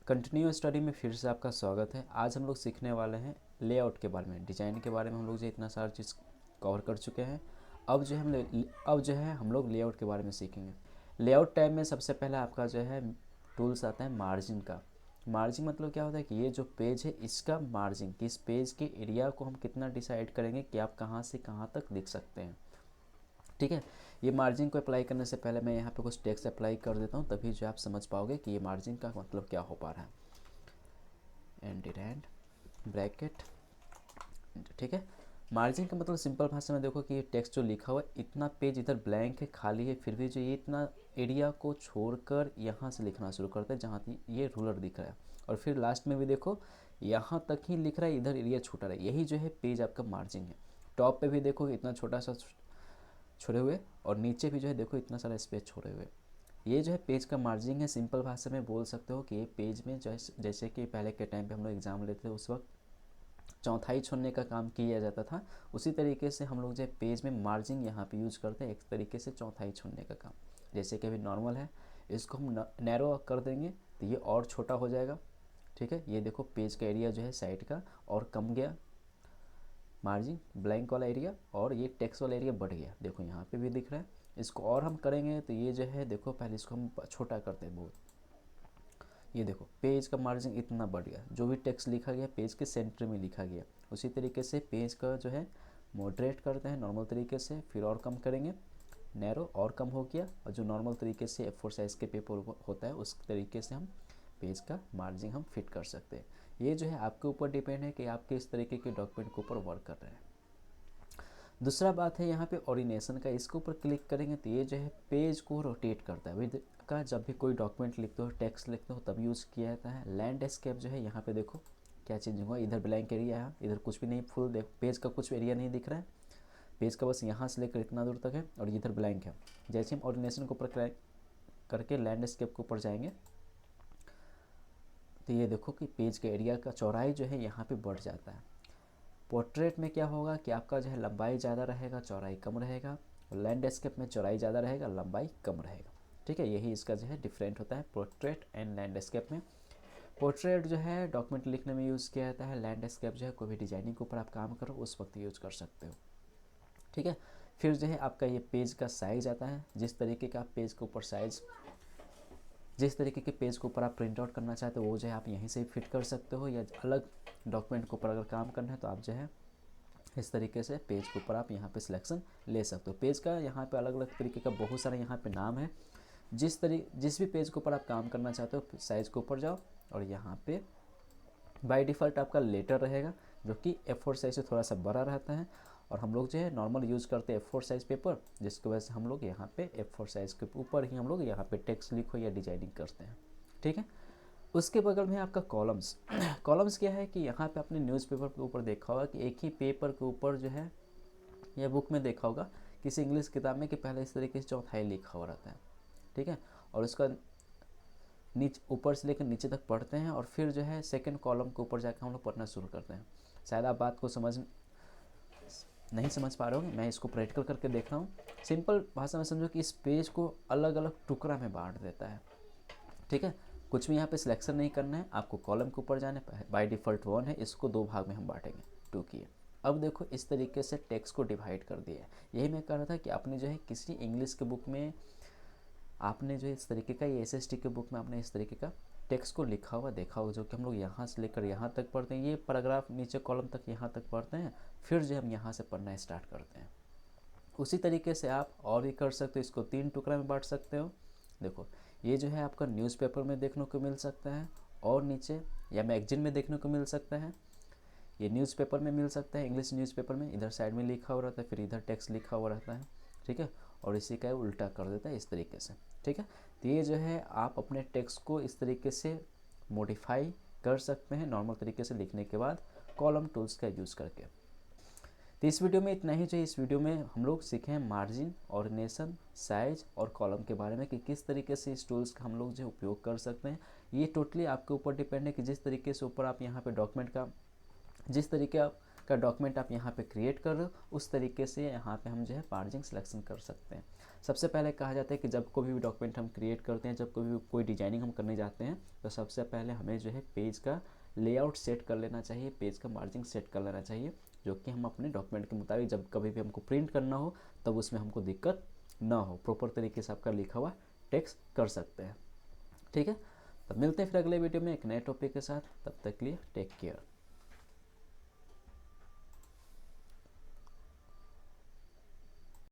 Continue study में फिर से आपका स्वागत है। आज हम लोग सीखने वाले हैं लेआउट के बारे में, डिज़ाइन के बारे में। हम लोग जो इतना सारा चीज़ कवर कर चुके हैं। अब जो है हम लोग लेआउट के बारे में सीखेंगे। लेआउट टैब में सबसे पहले आपका जो है टूल्स आता है मार्जिन का। मार्जिन मतलब क्या होता है कि ये जो पेज है इसका मार्जिन, कि इस पेज के एरिया को हम कितना डिसाइड करेंगे कि आप कहाँ से कहाँ तक लिख सकते हैं। ठीक है, ये मार्जिन को अप्लाई करने से पहले मैं यहाँ पे कुछ टेक्स्ट अप्लाई कर देता हूँ, तभी जो आप समझ पाओगे कि ये मार्जिन का मतलब क्या हो पा रहा है। एंड ब्रैकेट, ठीक है। मार्जिन का मतलब सिंपल भाषा में देखो कि ये टेक्स्ट जो लिखा हुआ है, इतना पेज इधर ब्लैंक है, खाली है, फिर भी जो ये इतना एरिया को छोड़कर यहाँ से लिखना शुरू करते हैं जहाँ ये रूलर दिख रहा है, और फिर लास्ट में भी देखो यहाँ तक ही लिख रहा है, इधर एरिया छोटा रहा है। यही जो है पेज आपका मार्जिन है। टॉप पे भी देखो इतना छोटा सा छोड़े हुए, और नीचे भी जो है देखो इतना सारा स्पेस छोड़े हुए। ये जो है पेज का मार्जिन है। सिंपल भाषा में बोल सकते हो कि ये पेज में जैसे कि पहले के टाइम पे हम लोग एग्ज़ाम लेते थे, उस वक्त चौथाई छोड़ने का काम किया जाता था। उसी तरीके से हम लोग जो पेज में मार्जिन यहाँ पे यूज करते हैं, एक तरीके से चौथाई छोड़ने का काम। जैसे कि अभी नॉर्मल है, इसको हम नैरो कर देंगे तो ये और छोटा हो जाएगा। ठीक है, ये देखो पेज का एरिया जो है साइड का और कम गया, मार्जिन ब्लैंक वाला एरिया, और ये टेक्स्ट वाला एरिया बढ़ गया। देखो यहाँ पे भी दिख रहा है। इसको और हम करेंगे तो ये जो है देखो, पहले इसको हम छोटा करते हैं बहुत। ये देखो पेज का मार्जिन इतना बढ़ गया, जो भी टेक्स्ट लिखा गया पेज के सेंटर में लिखा गया। उसी तरीके से पेज का जो है मॉडरेट करते हैं नॉर्मल तरीके से, फिर और कम करेंगे, नैरो और कम हो गया, और जो नॉर्मल तरीके से A4 साइज़ के पेपर होता है उस तरीके से हम पेज का मार्जिन हम फिट कर सकते हैं। ये जो है आपके ऊपर डिपेंड है कि आप किस तरीके के डॉक्यूमेंट के ऊपर वर्क कर रहे हैं। दूसरा बात है यहाँ पे ओरिनेशन का। इसके ऊपर क्लिक करेंगे तो ये जो है पेज को रोटेट करता है। विद का जब भी कोई डॉक्यूमेंट लिखते हो, टेक्स्ट लिखते हो, तब यूज़ किया जाता है। लैंडस्केप जो है यहाँ पे देखो क्या चेंज हुआ, इधर ब्लैंक एरिया है, इधर कुछ भी नहीं, फुल पेज का कुछ एरिया नहीं दिख रहा है। पेज का बस यहाँ से लेकर इतना दूर तक है, और इधर ब्लैंक है। जैसे हम ओरिनेशन के ऊपर करके लैंडस्केप के ऊपर जाएंगे तो ये देखो कि पेज के एरिया का चौड़ाई जो है यहाँ पे बढ़ जाता है। पोर्ट्रेट में क्या होगा कि आपका जो है लंबाई ज़्यादा रहेगा, चौड़ाई कम रहेगा। लैंडस्केप में चौड़ाई ज़्यादा रहेगा, लंबाई कम रहेगा। ठीक है, यही इसका जो है डिफरेंट होता है पोर्ट्रेट एंड लैंडस्केप में। पोर्ट्रेट जो है डॉक्यूमेंट लिखने में यूज़ किया जाता है। लैंडस्केप जो है कोई भी डिजाइनिंग के ऊपर आप काम करो उस वक्त यूज़ कर सकते हो। ठीक है, फिर जो है आपका ये पेज का साइज़ आता है। जिस तरीके का पेज के ऊपर साइज़, जिस तरीके के पेज के ऊपर आप प्रिंट आउट करना चाहते हो वो जो है आप यहीं से फिट कर सकते हो, या अलग डॉक्यूमेंट के ऊपर अगर काम करना है तो आप जो है इस तरीके से पेज के ऊपर आप यहाँ पे सिलेक्शन ले सकते हो। पेज का यहाँ पे अलग अलग तरीके का बहुत सारे यहाँ पे नाम है। जिस भी पेज के ऊपर आप काम करना चाहते हो, साइज के ऊपर जाओ, और यहाँ पे बाय डिफ़ॉल्ट आपका लेटर रहेगा जो कि A4 साइज से थोड़ा सा बड़ा रहता है, और हम लोग जो है नॉर्मल यूज़ करते हैं A4 साइज़ पेपर, जिसकी वजह से हम लोग यहाँ पे A4 साइज़ के ऊपर ही हम लोग यहाँ पे टेक्स्ट लिखो या डिजाइनिंग करते हैं। ठीक है, उसके बगल में आपका कॉलम्स। कॉलम्स क्या है कि यहाँ पे अपने न्यूज़पेपर के ऊपर देखा होगा कि एक ही पेपर के ऊपर जो है, या बुक में देखा होगा किसी इंग्लिश किताब में कि पहले इस तरीके से चौथाई लिखा हुआ रहता है। ठीक है, और उसका नीचे ऊपर से लेकर नीचे तक पढ़ते हैं, और फिर जो है सेकंड कॉलम के ऊपर जाकर हम लोग पढ़ना शुरू करते हैं। शायद आप बात को नहीं समझ पा रहे हो, मैं इसको प्रैक्टिकल करके देख रहा हूँ। सिंपल भाषा में समझो कि इस पेज को अलग अलग टुकड़ा में बांट देता है। ठीक है, कुछ भी यहाँ पे सिलेक्शन नहीं करना है, आपको कॉलम के ऊपर जाना है। बाय डिफ़ॉल्ट 1 है, इसको 2 भाग में हम बांटेंगे, 2 किए। अब देखो इस तरीके से टेक्स्ट को डिवाइड कर दिया है। यही मैं कह रहा था कि आपने जो है किसी इंग्लिश के बुक में आपने जो इस तरीके का, ये SST के बुक में आपने इस तरीके का टेक्स्ट को लिखा हुआ देखा होगा, जो कि हम लोग यहाँ से लेकर यहाँ तक पढ़ते हैं। ये पैराग्राफ नीचे कॉलम तक यहाँ तक पढ़ते हैं, फिर जो हम यहाँ से पढ़ना स्टार्ट करते हैं। उसी तरीके से आप और भी कर सकते हो, इसको 3 टुकड़ा में बांट सकते हो। देखो ये जो है आपका न्यूज़पेपर में देखने को मिल सकता है, और नीचे या मैगजीन में देखने को मिल सकता है। ये न्यूज़पेपर में मिल सकता है, इंग्लिश न्यूज़पेपर में इधर साइड में लिखा हुआ रहता है, फिर इधर टेक्स्ट लिखा हुआ रहता है। ठीक है, और इसी का उल्टा कर देता है इस तरीके से। ठीक है, तो ये जो है आप अपने टेक्स्ट को इस तरीके से मॉडिफाई कर सकते हैं नॉर्मल तरीके से लिखने के बाद, कॉलम टूल्स का यूज़ करके। तो इस वीडियो में इतना ही चाहिए। इस वीडियो में हम लोग सीखे मार्जिन, ऑर्डिनेशन, साइज और कॉलम के बारे में, कि किस तरीके से इस टूल्स का हम लोग जो उपयोग कर सकते हैं। ये टोटली आपके ऊपर डिपेंड है कि जिस तरीके से ऊपर आप यहाँ पे डॉक्यूमेंट का, जिस तरीके का का डॉक्यूमेंट आप यहाँ पे क्रिएट कर रहे हो, उस तरीके से यहाँ पे हम जो है मार्जिन सिलेक्शन कर सकते हैं। सबसे पहले कहा जाता है कि जब कोई भी डॉक्यूमेंट हम क्रिएट करते हैं, जब कोई डिजाइनिंग हम करने जाते हैं, तो सबसे पहले हमें जो है पेज का लेआउट सेट कर लेना चाहिए, पेज का मार्जिन सेट कर लेना चाहिए, जो कि हम अपने डॉक्यूमेंट के मुताबिक जब कभी भी हमको प्रिंट करना हो तब उसमें हमको दिक्कत ना हो, प्रॉपर तरीके से आपका लिखा हुआ टेक्स्ट कर सकते हैं। ठीक है, तब मिलते हैं फिर अगले वीडियो में एक नए टॉपिक के साथ। तब तक के लिए टेक केयर।